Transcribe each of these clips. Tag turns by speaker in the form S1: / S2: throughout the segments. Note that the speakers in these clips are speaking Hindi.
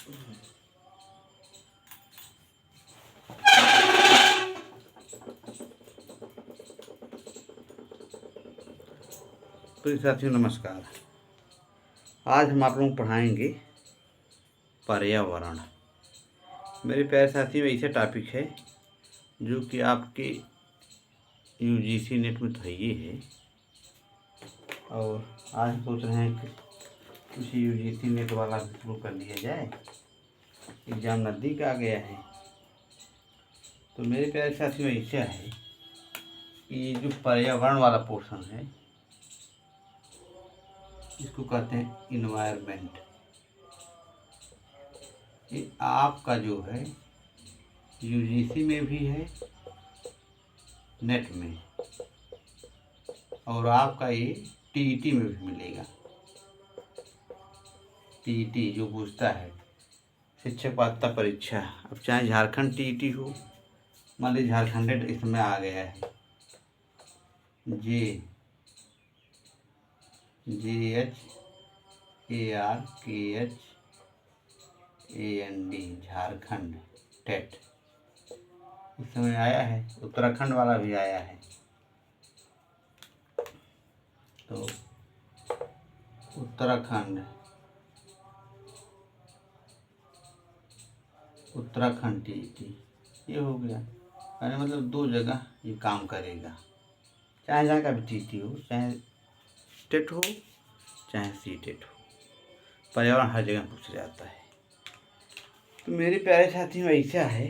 S1: प्रिय साथियों नमस्कार। आज हम आप लोगों को पढ़ाएंगे पर्यावरण। मेरे प्यारे साथियों, ऐसा टॉपिक है जो कि आपके यूजीसी नेट में तो है ही है, और आज हम सोच रहे हैं कि कुछ यूजीसी नेट वाला भी शुरू कर लिया जाए। एग्ज़ाम नज़दीक आ गया है। तो मेरे प्यारे साथियों, ऐसा है कि जो पर्यावरण वाला पोर्शन है, इसको कहते हैं इन्वायरमेंट। ये आपका जो है यूजीसी में भी है, नेट में, और आपका ये टीईटी में भी मिलेगा। टीईटी जो पूछता है शिक्षक पात्रता परीक्षा, अब चाहे झारखंड टीईटी हो, मान लीजिए झारखंड इसमें आ गया है, JHARKHAND झारखंड टेट इस समय आया है। उत्तराखंड वाला भी आया है। तो उत्तराखंड टीईटी ये हो गया। यानी मतलब दो जगह ये काम करेगा, चाहे जहाँ का भी टीईटी हो, चाहे टेट हो चाहे सीटेट हो, पर्यावरण हर जगह पूछा जाता है। तो मेरे प्यारे साथियों, ऐसा है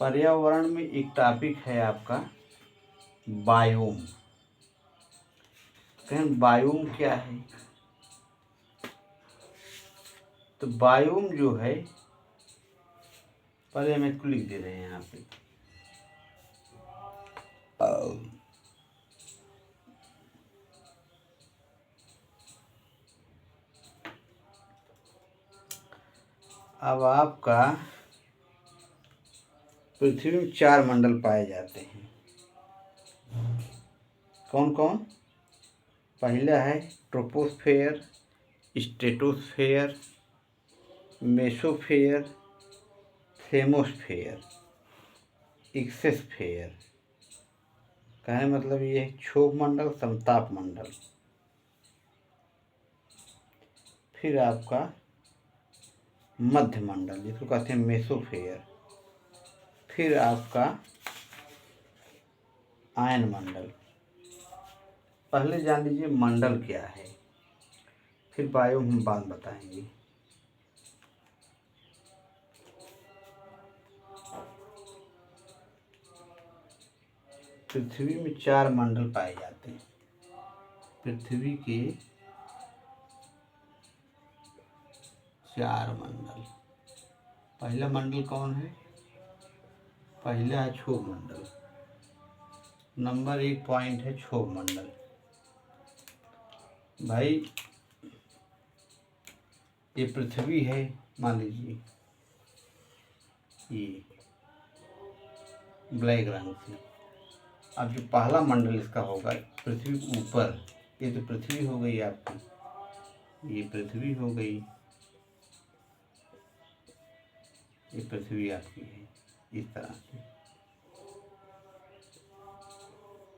S1: पर्यावरण में एक टॉपिक है आपका बायोम। कहें बायोम क्या है? तो बायोम जो है, पहले हम इसको लिख दे रहे हैं यहाँ पे। अब आपका पृथ्वी में 4 मंडल पाए जाते हैं। कौन कौन? पहला है troposphere, stratosphere, mesosphere, thermosphere, exosphere. कहने मतलब ये है क्षोभ मंडल, समताप मंडल। फिर आपका मध्य मंडल जिसको कहते हैं मेसोस्फेयर। फिर आपका आयन मंडल। पहले जान लीजिए मंडल क्या है, फिर बायो हम बात बताएंगे। पृथ्वी में 4 मंडल पाए जाते हैं। पृथ्वी के 4 मंडल। पहला मंडल कौन है? पहला है क्षोभ मंडल। नंबर 1 पॉइंट है क्षोभ मंडल। भाई ये पृथ्वी है, मान लीजिए ये ब्लैक रंग से। अब जो पहला मंडल इसका होगा पृथ्वी के ऊपर, ये तो पृथ्वी हो गई आपकी, ये पृथ्वी हो गई, ये पृथ्वी आपकी है इस तरह से।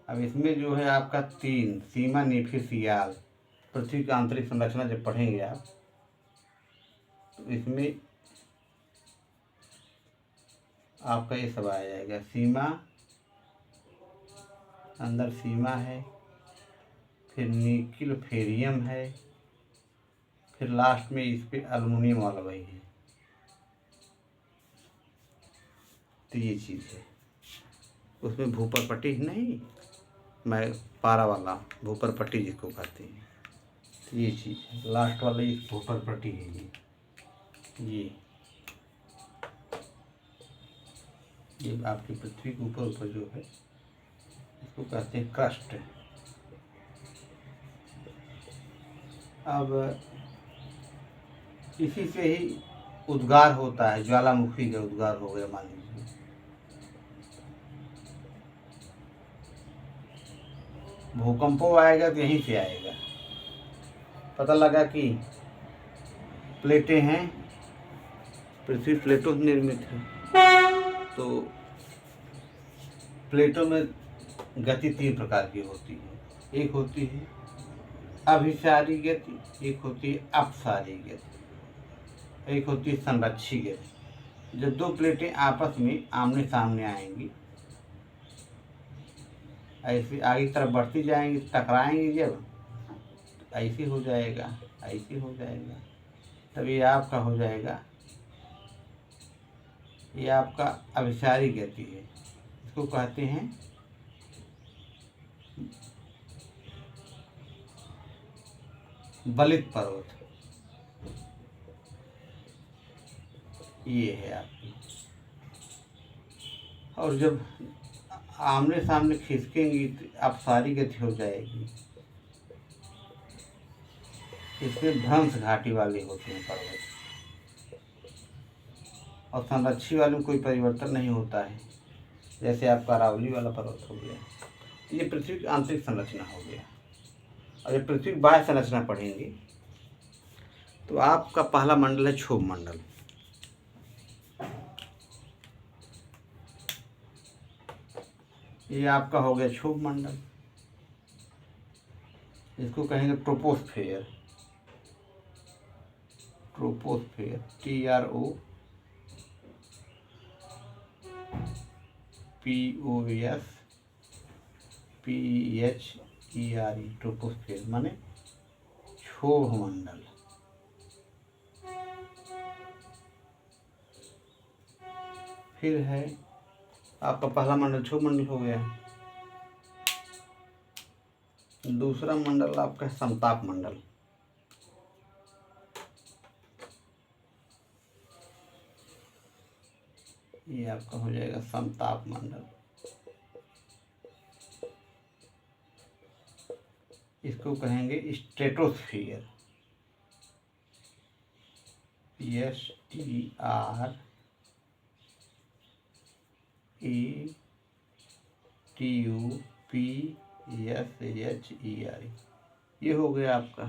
S1: अब इसमें जो है आपका 3 सीमा नेफी सियाल, पृथ्वी की आंतरिक संरचना जब पढ़ेंगे आप, तो इसमें आपका ये सब आ जाएगा। सीमा, अंदर सीमा है, फिर निकिल फेरियम है, फिर लास्ट में इस पे अल्युमिनियम वाला वही है। तो ये चीज़ है। उसमें भूपर पट्टी नहीं, मैं पारा वाला भूपर पट्टी जिसको कहते हैं, तो ये चीज़ है। लास्ट वाला ये भूपर पट्टी है। ये आपकी पृथ्वी के ऊपर जो है इसको कहते हैं क्रस्ट। अब इसी से ही उद्गार होता है, ज्वालामुखी का उद्गार हो गया मान लीजिए। भूकंप आएगा तो यहीं से आएगा। पता लगा कि प्लेटें हैं पृथ्वी प्लेटों से निर्मित है। तो प्लेटों में गति 3 प्रकार की होती है। एक होती है अभिसारी गति, एक होती है अपसारी गति, एक होती है संरक्षी गति। जब दो प्लेटें आपस में आमने सामने आएंगी, ऐसे आगे की तरफ बढ़ती जाएंगी, टकराएंगी, जब ऐसे हो जाएगा, ऐसे हो जाएगा, तब ये आपका हो जाएगा, ये आपका अभिसारी गति है। इसको कहते हैं बलित पर्वत। ये है आपकी। और जब आमने सामने खिसकेंगी तो अपसारी गति हो जाएगी। इसमें भ्रंश घाटी वाले होते हैं पर्वत, और संरक्षी वाले में कोई परिवर्तन नहीं होता है। जैसे आपका अरावली वाला पर्वत हो गया, ये पृथ्वी की आंतरिक संरचना हो गया। और जब पृथ्वी की बाह्य संरचना पढ़ेंगे तो आपका पहला मंडल है क्षोभ मंडल। ये आपका हो गया क्षोभ मंडल। इसको कहेंगे ट्रोपोस्फेयर। ट्रोपोस्फेयर, TROPOSPHERE, ट्रोपोस्फेयर माने क्षोभ मंडल। फिर है आपका पहला मंडल क्षोभ मंडल हो गया। दूसरा मंडल आपका समताप मंडल। ये आपका हो जाएगा समताप मंडल। इसको कहेंगे स्ट्रेटोस्फियर। STRATUPSHER, ये हो गया आपका।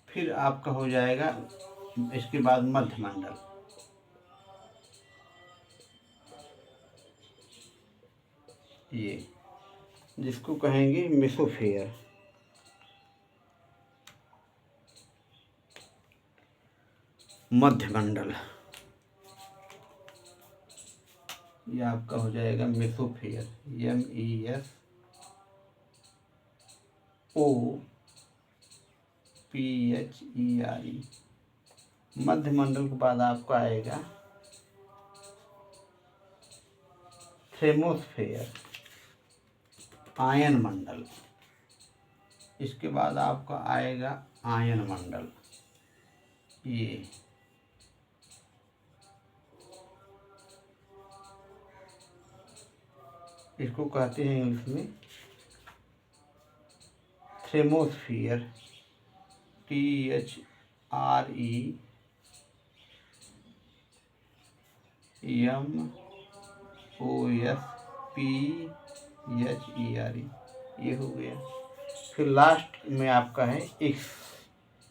S1: फिर आपका हो जाएगा इसके बाद मध्य मंडल। ये जिसको कहेंगे मेसोफेयर। मध्य मंडल, ये आपका हो जाएगा मेसोफेयर। MESOPHERE। मध्य मंडल के बाद आपका आएगा थर्मोस्फेयर, आयन मंडल। इसके बाद आपका आएगा आयन मंडल। ये इसको कहते हैं इंग्लिश में थर्मोस्फियर। THREMOSPHERE, ये हो गया। फिर लास्ट में आपका है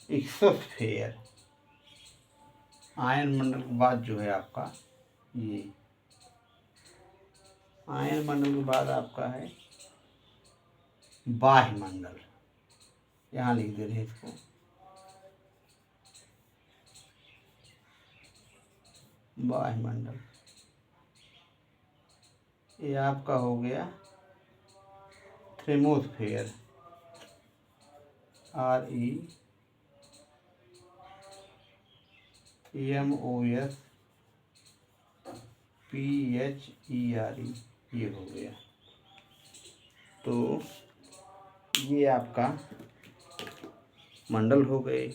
S1: एक्सोस्फेयर। आयन मंडल के बाद जो है आपका ये आयन मंडल के बाद आपका है बाह्य मंडल। यहाँ लिख दे रहे हैं इसको। बाह्य मंडल ये आपका हो गया थर्मोस्फेयर। REMOSPHERE, ये हो गया। तो ये आपका मंडल हो गए,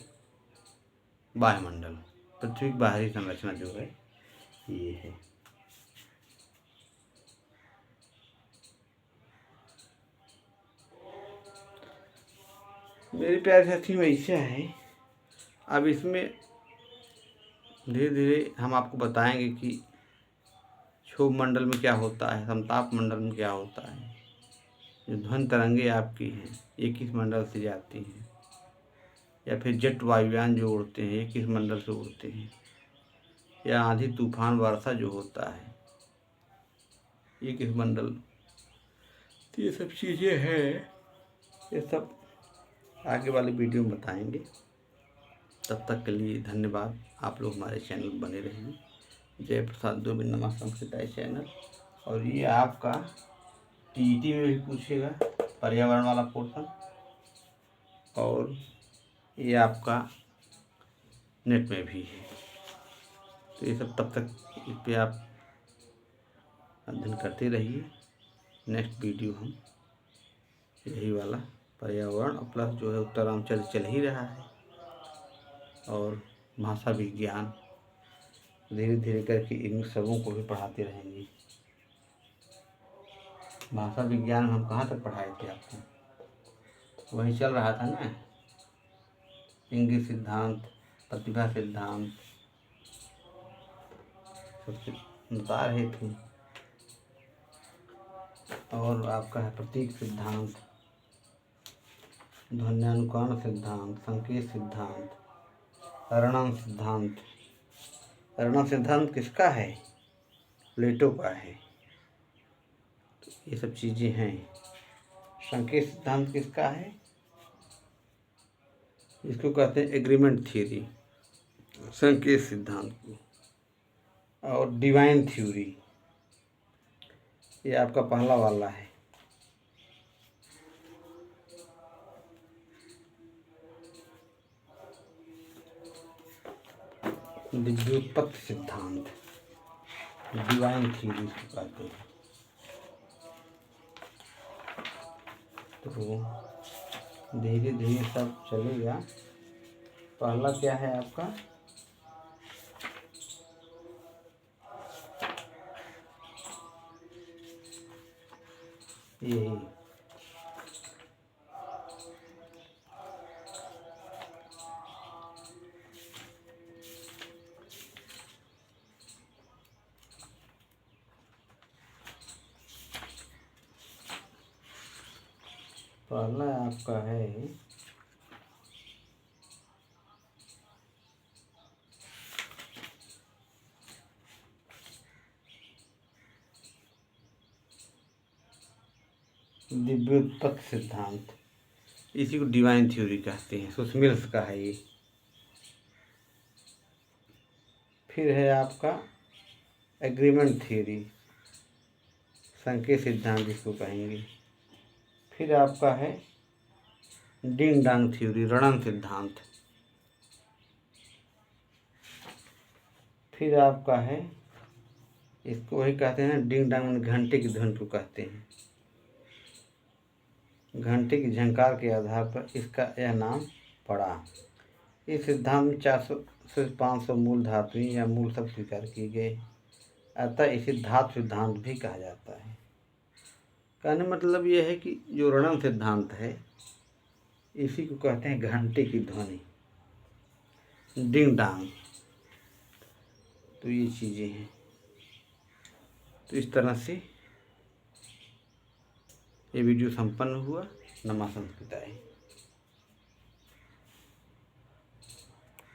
S1: बाह्य मंडल। पृथ्वी की बाहरी संरचना जो है ये है। मेरे प्यारे साथी में ऐसा है। अब इसमें धीरे धीरे हम आपको बताएंगे कि क्षोभ मंडल में क्या होता है, समताप मंडल में क्या होता है। जो ध्वनि तरंगे आपकी हैं ये किस मंडल से जाती हैं, या फिर जेट वायुयान जो उड़ते हैं ये किस मंडल से उड़ते हैं। या आंधी तूफान वर्षा जो होता है ये किस मंडल, तो ये सब चीज़ें हैं, ये सब आगे वाले वीडियो में बताएंगे। तब तक के लिए धन्यवाद। आप लोग हमारे चैनल बने रहिए। जय प्रसाद दुबे नमा संस्कृताई चैनल। और ये आपका टीईटी में भी पूछेगा पर्यावरण वाला पोर्शन, और ये आपका नेट में भी है। तो ये सब तब तक इस पर आप अध्ययन करते रहिए। नेक्स्ट वीडियो हम यही वाला पर्यावरण प्लस जो है उत्तरांचल चल ही रहा है, और भाषा विज्ञान धीरे धीरे करके इन सबों को भी पढ़ाते रहेंगे। भाषा विज्ञान में हम कहाँ तक पढ़ाए थे आपको, वही चल रहा था ना, इंगित सिद्धांत, प्रतिभा सिद्धांत सबसे बता रहे थे। और आपका है प्रतीक सिद्धांत, ध्वन्यानुकरण सिद्धांत, संकेत सिद्धांत, परिणाम सिद्धांत। परिणाम सिद्धांत किसका है, प्लेटो का है। तो ये सब चीज़ें हैं। संकेत सिद्धांत किसका है, इसको कहते हैं एग्रीमेंट थ्योरी, संकेत सिद्धांत को। और डिवाइन थ्योरी ये आपका पहला वाला है। दिव्योत्पत्ति सिद्धांत, डिवाइन थ्योरी इसको कहते हैं। तो धीरे धीरे सब चलेगा। पहला क्या है आपका, यही पहला आपका है दिव्योत्पत्ति सिद्धांत, इसी को डिवाइन थ्योरी कहते हैं, सुस्मिल्स का है ये। फिर है आपका एग्रीमेंट थ्योरी, संकेत सिद्धांत जिसको कहेंगे। फिर आपका है डिंग डांग थ्योरी, रणन सिद्धांत। फिर आपका है, इसको वही कहते हैं डिंग डांग, घंटे की ध्वनि को कहते हैं। घंटे की झंकार के आधार पर इसका यह नाम पड़ा। इस सिद्धांत में 400 से 500 मूल धातुएं या मूल शब्द स्वीकार किए गए, अतः इसे धातु सिद्धांत भी कहा जाता है। कहने मतलब यह है कि जो रणन सिद्धांत है इसी को कहते हैं घंटे की ध्वनि, डिंग डांग। तो ये चीज़ें हैं। तो इस तरह से ये वीडियो संपन्न हुआ। नमा संस्कृताय।